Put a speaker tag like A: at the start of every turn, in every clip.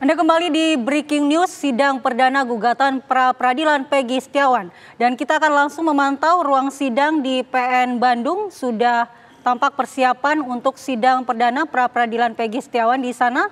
A: Anda kembali di Breaking News, sidang perdana gugatan pra-peradilan Peggy Setiawan. Dan kita akan langsung memantau ruang sidang di PN Bandung. Sudah tampak persiapan untuk sidang perdana pra-peradilan Peggy Setiawan di sana.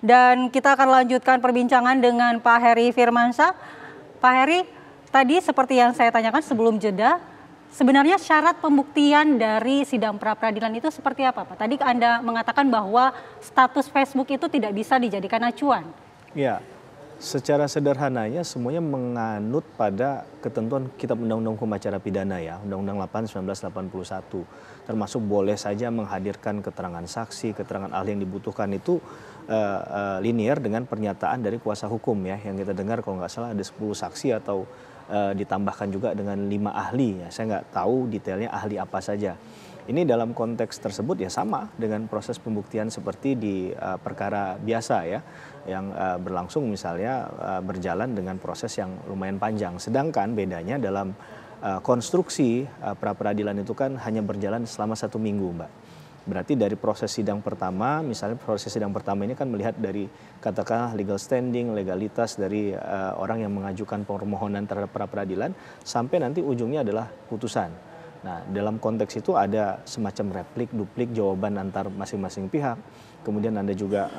A: Dan kita akan lanjutkan perbincangan dengan Pak Heri Firmansyah. Pak Heri, tadi seperti yang saya tanyakan sebelum jeda, sebenarnya syarat pembuktian dari sidang pra-peradilan itu seperti apa, Pak? Tadi Anda mengatakan bahwa status Facebook itu tidak bisa dijadikan acuan.
B: Ya, secara sederhananya semuanya menganut pada ketentuan Kitab Undang-Undang Hukum Acara Pidana ya, Undang-Undang 8 1981. Termasuk boleh saja menghadirkan keterangan saksi, keterangan ahli yang dibutuhkan itu linear dengan pernyataan dari kuasa hukum ya. Yang kita dengar kalau nggak salah ada 10 saksi atau ditambahkan juga dengan 5 ahli ya. Saya nggak tahu detailnya ahli apa saja. Ini dalam konteks tersebut ya sama dengan proses pembuktian seperti di perkara biasa ya, yang berlangsung misalnya berjalan dengan proses yang lumayan panjang. Sedangkan bedanya dalam konstruksi pra-peradilan itu kan hanya berjalan selama 1 minggu, Mbak. Berarti dari proses sidang pertama, misalnya proses sidang pertama ini kan melihat dari katakanlah legal standing, legalitas dari orang yang mengajukan permohonan terhadap pra-peradilan sampai nanti ujungnya adalah putusan. Nah, dalam konteks itu ada semacam replik, duplik jawaban antar masing-masing pihak. Kemudian Anda juga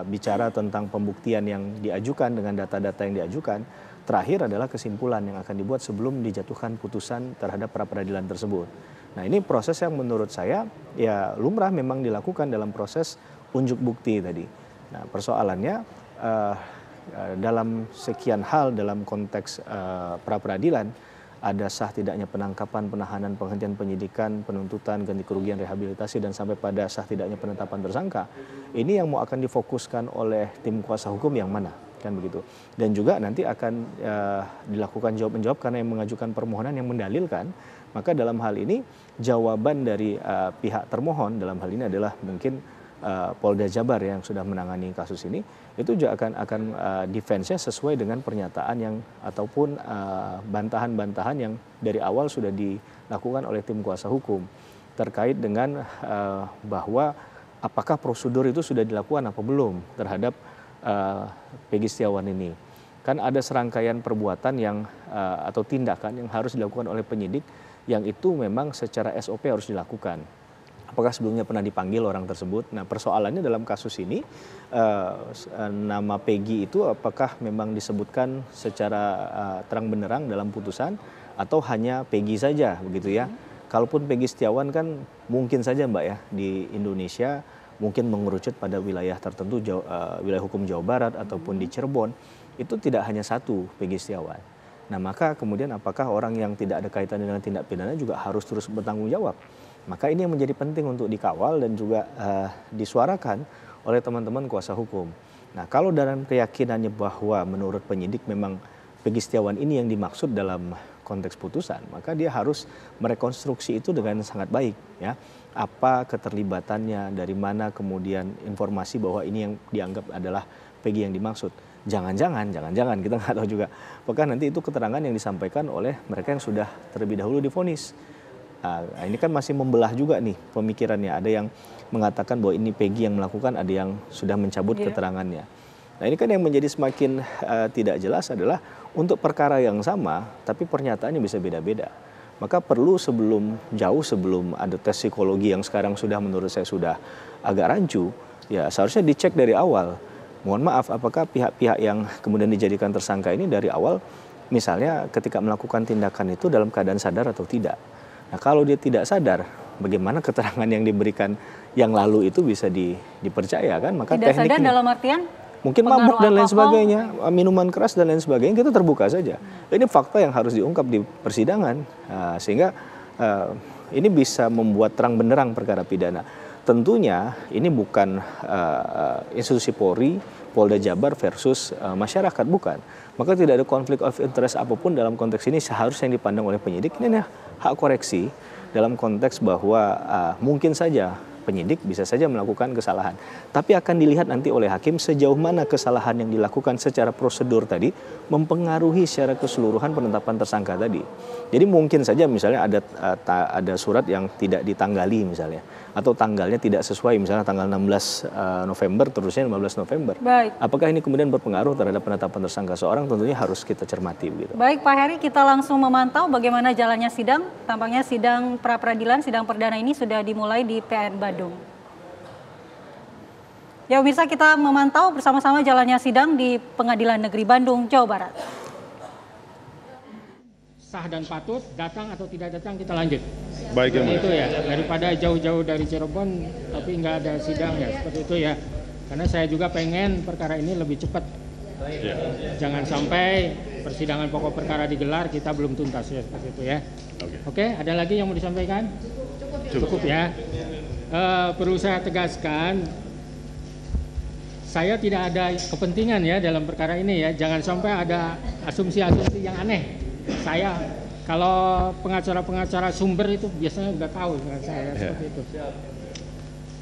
B: bicara tentang pembuktian yang diajukan dengan data-data yang diajukan. Terakhir adalah kesimpulan yang akan dibuat sebelum dijatuhkan putusan terhadap pra-peradilan tersebut. Nah, ini proses yang menurut saya ya lumrah memang dilakukan dalam proses unjuk bukti tadi. Nah, persoalannya dalam sekian hal dalam konteks pra-peradilan ada sah tidaknya penangkapan, penahanan, penghentian penyidikan, penuntutan, ganti kerugian, rehabilitasi, dan sampai pada sah tidaknya penetapan tersangka. Ini yang mau akan difokuskan oleh tim kuasa hukum yang mana, kan begitu. Dan juga nanti akan dilakukan jawab-menjawab karena yang mengajukan permohonan yang mendalilkan. Maka dalam hal ini jawaban dari pihak termohon dalam hal ini adalah mungkin Polda Jabar yang sudah menangani kasus ini, itu juga akan defense-nya sesuai dengan pernyataan yang ataupun bantahan-bantahan yang dari awal sudah dilakukan oleh tim kuasa hukum terkait dengan bahwa apakah prosedur itu sudah dilakukan apa belum terhadap Peggy Setiawan ini. Kan ada serangkaian perbuatan yang atau tindakan yang harus dilakukan oleh penyidik yang itu memang secara SOP harus dilakukan. Apakah sebelumnya pernah dipanggil orang tersebut? Nah, persoalannya dalam kasus ini nama Peggy itu apakah memang disebutkan secara terang benderang dalam putusan atau hanya Peggy saja begitu ya? Kalaupun Peggy Setiawan kan mungkin saja Mbak ya di Indonesia mungkin mengerucut pada wilayah tertentu, wilayah hukum Jawa Barat ataupun di Cirebon, itu tidak hanya satu Peggy Setiawan. Nah, maka kemudian apakah orang yang tidak ada kaitan dengan tindak pidana juga harus terus bertanggung jawab? Maka ini yang menjadi penting untuk dikawal dan juga disuarakan oleh teman-teman kuasa hukum. Nah, kalau dalam keyakinannya bahwa menurut penyidik memang Peggy Setiawan ini yang dimaksud dalam konteks putusan, maka dia harus merekonstruksi itu dengan sangat baik ya. Apa keterlibatannya, dari mana kemudian informasi bahwa ini yang dianggap adalah Peggy yang dimaksud. Jangan-jangan kita nggak tahu juga. Apakah nanti itu keterangan yang disampaikan oleh mereka yang sudah terlebih dahulu divonis. Nah, ini kan masih membelah juga nih pemikirannya. Ada yang mengatakan bahwa ini Peggy yang melakukan, ada yang sudah mencabut keterangannya. Nah, ini kan yang menjadi semakin tidak jelas adalah untuk perkara yang sama, tapi pernyataannya bisa beda-beda. Maka perlu jauh sebelum ada tes psikologi yang sekarang sudah menurut saya sudah agak rancu, ya seharusnya dicek dari awal. Mohon maaf, apakah pihak-pihak yang kemudian dijadikan tersangka ini dari awal, misalnya ketika melakukan tindakan itu dalam keadaan sadar atau tidak. Nah, kalau dia tidak sadar, bagaimana keterangan yang diberikan yang lalu itu bisa dipercaya kan? Maka
A: tidak
B: tekniknya
A: sadar dalam artian?
B: Mungkin mabuk dan lain sebagainya, minuman keras dan lain sebagainya, kita terbuka saja. Ini fakta yang harus diungkap di persidangan, sehingga ini bisa membuat terang benderang perkara pidana. Tentunya ini bukan institusi Polri, Polda Jabar versus masyarakat, bukan. Maka tidak ada konflik of interest apapun dalam konteks ini seharusnya yang dipandang oleh penyidik. Ini hak koreksi dalam konteks bahwa mungkin saja penyidik bisa saja melakukan kesalahan. Tapi akan dilihat nanti oleh hakim sejauh mana kesalahan yang dilakukan secara prosedur tadi mempengaruhi secara keseluruhan penetapan tersangka tadi. Jadi mungkin saja misalnya ada surat yang tidak ditanggali misalnya. atau tanggalnya tidak sesuai, misalnya tanggal 16 November terusnya 15 November.
A: Baik.
B: Apakah ini kemudian berpengaruh terhadap penetapan tersangka seorang? Tentunya harus kita cermati begitu.
A: Baik Pak Heri, kita langsung memantau bagaimana jalannya sidang. Tampaknya sidang pra-peradilan, sidang perdana ini sudah dimulai di PN Bandung. Ya pemirsa, kita memantau bersama-sama jalannya sidang di Pengadilan Negeri Bandung, Jawa Barat.
C: Sah dan patut, datang atau tidak datang kita lanjut.
D: Baik ya,
C: itu ya, daripada jauh-jauh dari Cirebon tapi nggak ada sidang ya, seperti itu ya. Karena saya juga pengen perkara ini lebih cepat.
D: ya.
C: Jangan sampai persidangan pokok perkara digelar kita belum tuntas ya, seperti itu ya. Oke, ada lagi yang mau disampaikan? Cukup ya. Perlu saya tegaskan, saya tidak ada kepentingan ya dalam perkara ini ya. Jangan sampai ada asumsi-asumsi yang aneh. Saya kalau pengacara-pengacara sumber itu biasanya udah tahu saya seperti itu.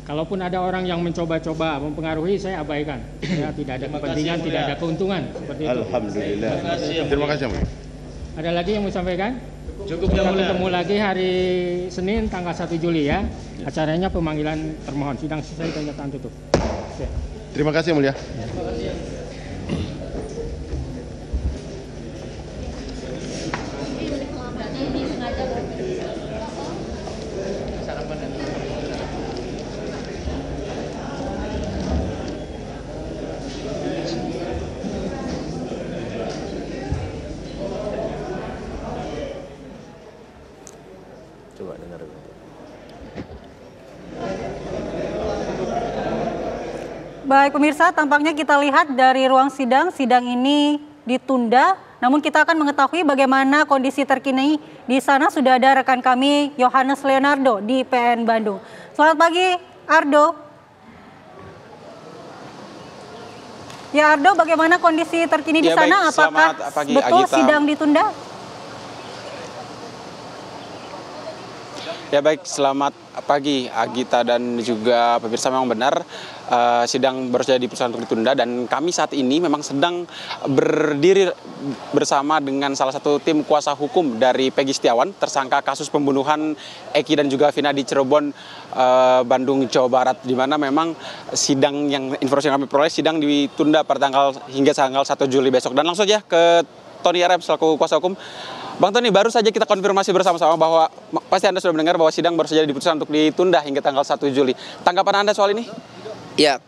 C: Kalaupun ada orang yang mencoba-coba mempengaruhi, saya abaikan. Ya, tidak ada kepentingan, tidak ada keuntungan seperti itu.
D: Alhamdulillah. Terima kasih, Bu.
C: Ada lagi yang mau sampaikan? Cukup, kita ketemu lagi hari Senin tanggal 1 Juli ya. Acaranya pemanggilan termohon. Sidang selesai, tanda tangan tutup. Oke.
D: Terima kasih, Mulia.
B: Coba dengar.
A: Baik pemirsa, tampaknya kita lihat dari ruang sidang, sidang ini ditunda. Namun kita akan mengetahui bagaimana kondisi terkini di sana. Sudah ada rekan kami Yohanes Leonardo di PN Bandung. Selamat pagi Ardo. Ya Ardo, bagaimana kondisi terkini di sana?
E: Baik,
A: apakah
E: pagi,
A: betul
E: Agita.
A: sidang ditunda?
E: Ya baik, selamat pagi Agita dan juga pemirsa. Memang benar sidang baru saja diputuskan untuk ditunda dan kami saat ini memang sedang berdiri bersama dengan salah satu tim kuasa hukum dari Peggy Setiawan, tersangka kasus pembunuhan Eki dan juga Vina di Cirebon, Bandung, Jawa Barat, di mana memang sidang yang informasi yang kami peroleh sidang ditunda pada hingga tanggal 1 Juli besok. Dan langsung saja ke Tony RM selaku kuasa hukum. Bang Tony, baru saja kita konfirmasi bersama-sama bahwa pasti Anda sudah mendengar bahwa sidang baru saja diputuskan untuk ditunda hingga tanggal 1 Juli. Tanggapan Anda soal ini?
F: Ya,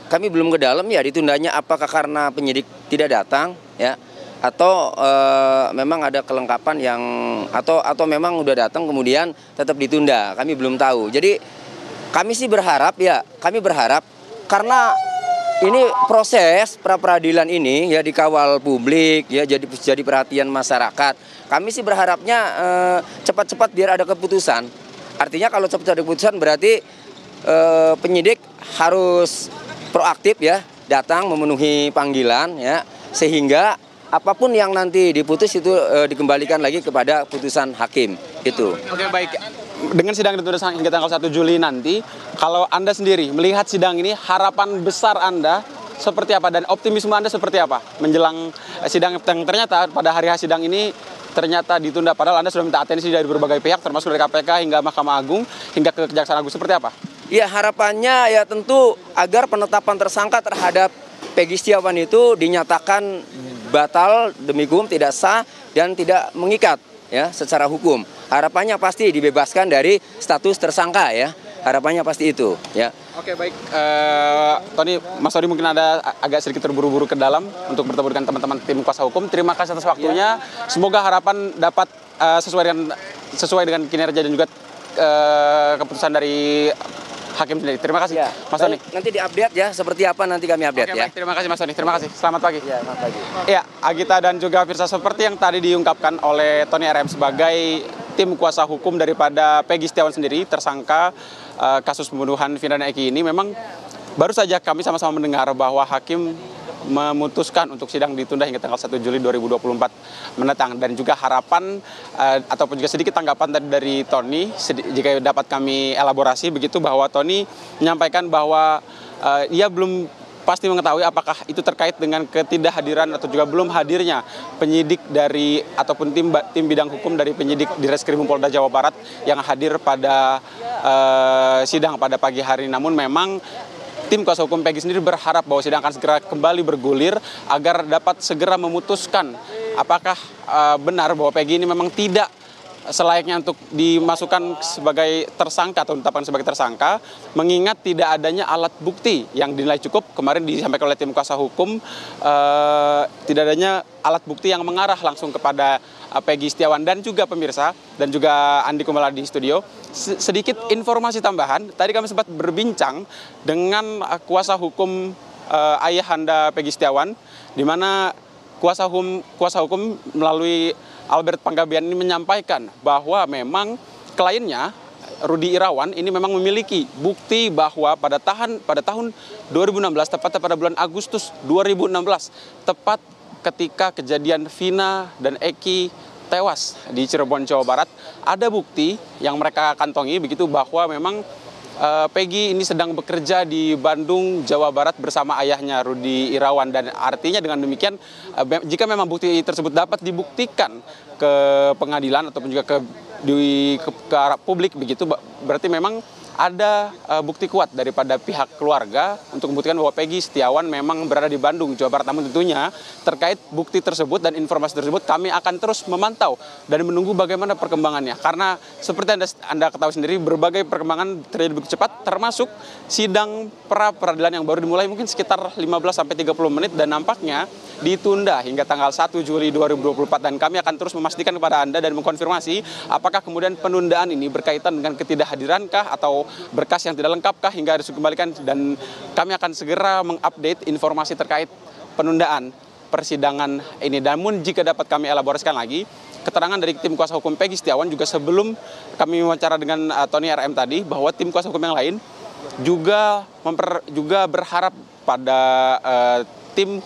F: kami belum ke dalam ya ditundanya apakah karena penyidik tidak datang ya atau memang ada kelengkapan yang atau memang udah datang kemudian tetap ditunda. Kami belum tahu. Jadi kami sih berharap karena ini proses pra-peradilan ini ya dikawal publik ya jadi perhatian masyarakat. Kami sih berharapnya cepat-cepat biar ada keputusan. Artinya kalau cepat ada keputusan berarti penyidik harus proaktif ya datang memenuhi panggilan ya sehingga apapun yang nanti diputus itu dikembalikan lagi kepada putusan hakim itu.
E: Oke, baik. Dengan sidang ditunda hingga tanggal 1 Juli nanti, kalau Anda sendiri melihat sidang ini, harapan besar Anda seperti apa dan optimisme Anda seperti apa menjelang sidang yang ternyata pada hari sidang ini ternyata ditunda, padahal Anda sudah minta atensi dari berbagai pihak termasuk dari KPK hingga Mahkamah Agung hingga ke Kejaksaan Agung, seperti apa?
F: Ya harapannya ya tentu agar penetapan tersangka terhadap Peggy Setiawan itu dinyatakan batal demi hukum, tidak sah dan tidak mengikat ya secara hukum. Harapannya pasti dibebaskan dari status tersangka ya. Harapannya pasti itu ya.
E: Oke, baik. Tony, Mas Tony mungkin ada agak sedikit terburu-buru ke dalam untuk bertemu dengan teman-teman tim kuasa hukum. Terima kasih atas waktunya. Semoga harapan dapat sesuai dengan kinerja dan juga keputusan dari hakim sendiri. Terima kasih,
F: Ya,
E: Mas Tony.
F: nanti diupdate ya, seperti apa nanti kami update
E: Oke,
F: ya.
E: baik. Terima kasih Mas Tony. Terima kasih. Selamat pagi.
F: Ya, selamat pagi.
E: Ya, Agita dan juga Firsa, seperti yang tadi diungkapkan oleh Tony RM sebagai tim kuasa hukum daripada Peggy Setiawan sendiri, tersangka kasus pembunuhan Vina dan Eki ini, memang baru saja kami sama-sama mendengar bahwa hakim memutuskan untuk sidang ditunda hingga tanggal 1 Juli 2024 mendatang. Dan juga harapan ataupun juga sedikit tanggapan tadi dari Tony, jika dapat kami elaborasi begitu, bahwa Tony menyampaikan bahwa ia belum pasti mengetahui apakah itu terkait dengan ketidakhadiran atau juga belum hadirnya penyidik dari ataupun tim bidang hukum dari penyidik di Reskrimum Polda Jawa Barat yang hadir pada sidang pada pagi hari. Namun memang tim kuasa hukum Peggy sendiri berharap bahwa sidang akan segera kembali bergulir agar dapat segera memutuskan apakah benar bahwa Peggy ini memang tidak selayaknya untuk dimasukkan sebagai tersangka atau ditetapkan sebagai tersangka, mengingat tidak adanya alat bukti yang dinilai cukup. Kemarin disampaikan oleh tim kuasa hukum, tidak adanya alat bukti yang mengarah langsung kepada Peggy Setiawan. Dan juga pemirsa, dan juga Andi Kumala di studio, sedikit informasi tambahan. Tadi kami sempat berbincang dengan kuasa hukum ayahanda Peggy Setiawan, di mana kuasa hukum melalui Albert Panggabean ini menyampaikan bahwa memang kliennya Rudy Irawan ini memang memiliki bukti bahwa pada tahun 2016, tepatnya pada bulan Agustus 2016, tepat ketika kejadian Vina dan Eki tewas di Cirebon, Jawa Barat, ada bukti yang mereka kantongi begitu bahwa memang Peggy ini sedang bekerja di Bandung, Jawa Barat bersama ayahnya Rudy Irawan. Dan artinya dengan demikian, jika memang bukti tersebut dapat dibuktikan ke pengadilan ataupun juga ke arah publik begitu, berarti memang ada bukti kuat daripada pihak keluarga untuk membuktikan bahwa Peggy Setiawan memang berada di Bandung, Jawa Barat. Namun tentunya terkait bukti tersebut dan informasi tersebut kami akan terus memantau dan menunggu bagaimana perkembangannya. Karena seperti Anda ketahui sendiri, berbagai perkembangan terjadi begitu cepat, termasuk sidang pra-peradilan yang baru dimulai mungkin sekitar 15-30 menit dan nampaknya ditunda hingga tanggal 1 Juli 2024. Dan kami akan terus memastikan kepada Anda dan mengkonfirmasi apakah kemudian penundaan ini berkaitan dengan ketidakhadirankah atau berkas yang tidak lengkapkah hingga harus dikembalikan. Dan kami akan segera mengupdate informasi terkait penundaan persidangan ini. Namun jika dapat kami elaborasikan lagi, keterangan dari tim kuasa hukum Peggy Setiawan juga sebelum kami wawancara dengan Tony RM tadi, bahwa tim kuasa hukum yang lain juga berharap pada tim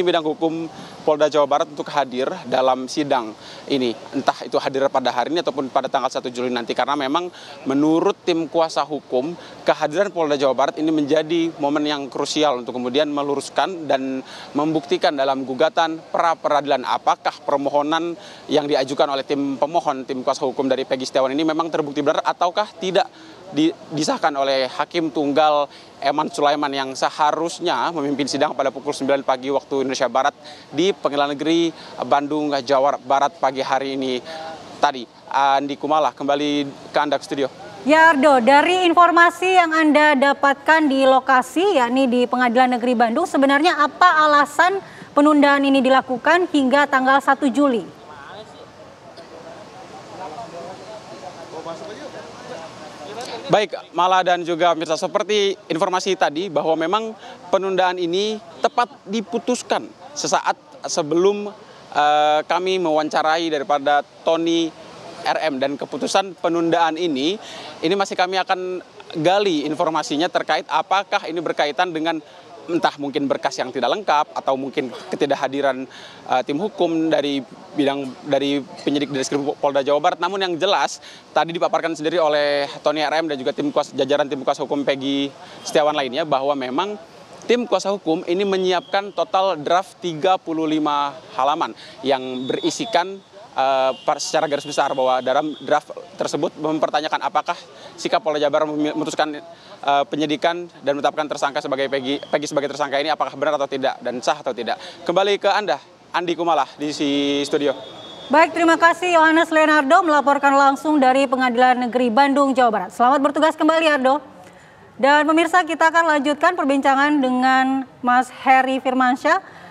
E: bidang hukum Polda Jawa Barat untuk hadir dalam sidang ini, entah itu hadir pada hari ini ataupun pada tanggal 1 Juli nanti, karena memang menurut tim kuasa hukum kehadiran Polda Jawa Barat ini menjadi momen yang krusial untuk kemudian meluruskan dan membuktikan dalam gugatan pra-peradilan apakah permohonan yang diajukan oleh tim pemohon, tim kuasa hukum dari Peggy Setiawan ini memang terbukti benar ataukah tidak disahkan oleh Hakim Tunggal Eman Sulaiman yang seharusnya memimpin sidang pada pukul 9 pagi waktu Indonesia Barat di Pengadilan Negeri Bandung, Jawa Barat pagi hari ini tadi. Andi Kumala, kembali ke Anda ke studio.
A: Ya Ardo, dari informasi yang Anda dapatkan di lokasi, yakni di Pengadilan Negeri Bandung, sebenarnya apa alasan penundaan ini dilakukan hingga tanggal 1 Juli?
E: Baik, Mala dan juga pemirsa, seperti informasi tadi bahwa memang penundaan ini tepat diputuskan sesaat sebelum kami mewawancarai daripada Tony RM, dan keputusan penundaan ini masih kami akan gali informasinya terkait apakah ini berkaitan dengan entah mungkin berkas yang tidak lengkap atau mungkin ketidakhadiran tim hukum dari penyidik di Reskrim Polda Jawa Barat. Namun yang jelas tadi dipaparkan sendiri oleh Tony RM dan juga jajaran tim kuasa hukum Peggy Setiawan lainnya bahwa memang tim kuasa hukum ini menyiapkan total draft 35 halaman yang berisikan secara garis besar bahwa dalam draft tersebut mempertanyakan apakah sikap Polda Jawa Barat memutuskan penyidikan dan menetapkan tersangka sebagai Peggy sebagai tersangka ini apakah benar atau tidak dan sah atau tidak. Kembali ke Anda, Andi Kumala di studio.
A: Baik, terima kasih Yohanes Leonardo melaporkan langsung dari Pengadilan Negeri Bandung, Jawa Barat. Selamat bertugas kembali, Ardo. Dan pemirsa, kita akan lanjutkan perbincangan dengan Mas Heri Firmansyah.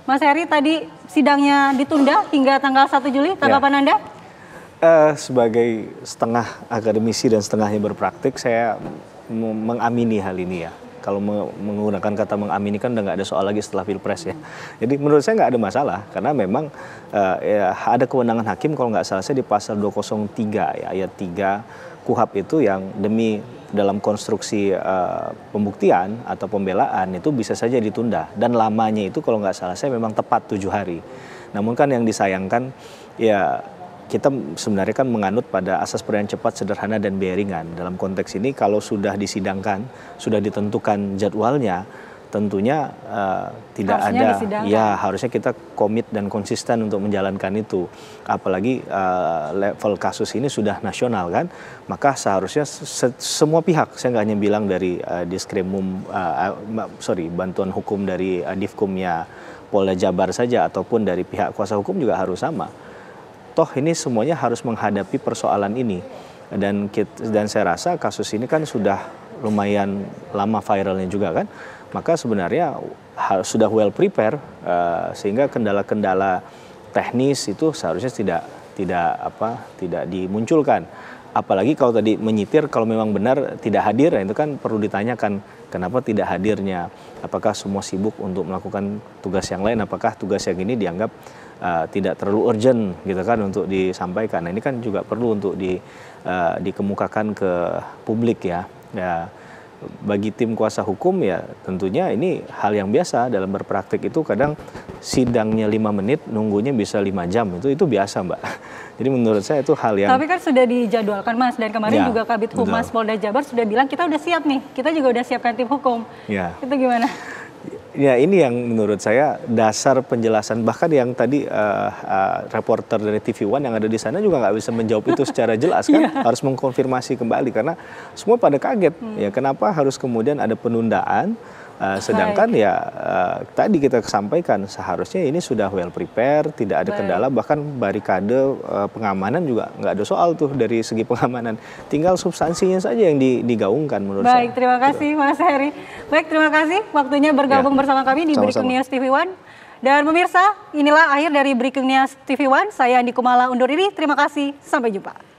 A: Mas Heri, tadi sidangnya ditunda hingga tanggal 1 Juli, tanggapan Anda?
B: Sebagai setengah akademisi dan setengahnya berpraktik, saya mengamini hal ini ya. Kalau menggunakan kata mengamini kan udah nggak ada soal lagi setelah Pilpres ya. Jadi menurut saya nggak ada masalah, karena memang ada kewenangan hakim kalau nggak salah saya di pasal 203 ya, ayat 3 KUHAP itu yang demi dalam konstruksi pembuktian atau pembelaan itu bisa saja ditunda. Dan lamanya itu kalau nggak salah saya memang tepat 7 hari. Namun kan yang disayangkan ya kita sebenarnya kan menganut pada asas peradilan cepat, sederhana, dan biaya ringan. Dalam konteks ini kalau sudah disidangkan, sudah ditentukan jadwalnya, tentunya tidak
A: Harusnya
B: ada,
A: disidangkan.
B: ya harusnya kita komit dan konsisten untuk menjalankan itu. Apalagi level kasus ini sudah nasional kan, maka seharusnya semua pihak, saya nggak hanya bilang dari bantuan hukum dari Divkumnya Polda Jabar saja, ataupun dari pihak kuasa hukum juga harus sama. Toh ini semuanya harus menghadapi persoalan ini, dan saya rasa kasus ini kan sudah lumayan lama viralnya juga kan, maka sebenarnya sudah well prepare, sehingga kendala-kendala teknis itu seharusnya tidak dimunculkan. Apalagi kalau tadi menyitir, kalau memang benar tidak hadir, itu kan perlu ditanyakan kenapa tidak hadirnya. Apakah semua sibuk untuk melakukan tugas yang lain? Apakah tugas yang ini dianggap tidak terlalu urgent gitu kan untuk disampaikan? Nah, ini kan juga perlu untuk dikemukakan ke publik ya. Bagi tim kuasa hukum ya tentunya ini hal yang biasa dalam berpraktik. Itu kadang sidangnya 5 menit, nunggunya bisa 5 jam, itu biasa Mbak. Jadi menurut saya itu hal yang...
A: Tapi kan sudah dijadwalkan Mas, dan kemarin
B: Ya,
A: juga Kabid Humas Polda Jabar sudah bilang kita udah siap nih, kita juga udah siapkan tim hukum.
B: Ya.
A: Itu gimana?
B: Ya, ini yang menurut saya dasar penjelasan, bahkan yang tadi reporter dari TV One yang ada di sana juga nggak bisa menjawab itu secara jelas kan, harus mengkonfirmasi kembali karena semua pada kaget ya kenapa harus kemudian ada penundaan, sedangkan tadi kita sampaikan seharusnya ini sudah well prepare, tidak ada kendala, bahkan barikade pengamanan juga nggak ada soal tuh dari segi pengamanan, tinggal substansinya saja yang digaungkan menurut saya.
A: Baik, terima kasih Mas Heri. Baik, terima kasih waktunya bergabung bersama kami di Breaking News TV One. Dan pemirsa, inilah akhir dari Breaking News TV One. Saya Andi Kumala undur diri. Terima kasih, sampai jumpa.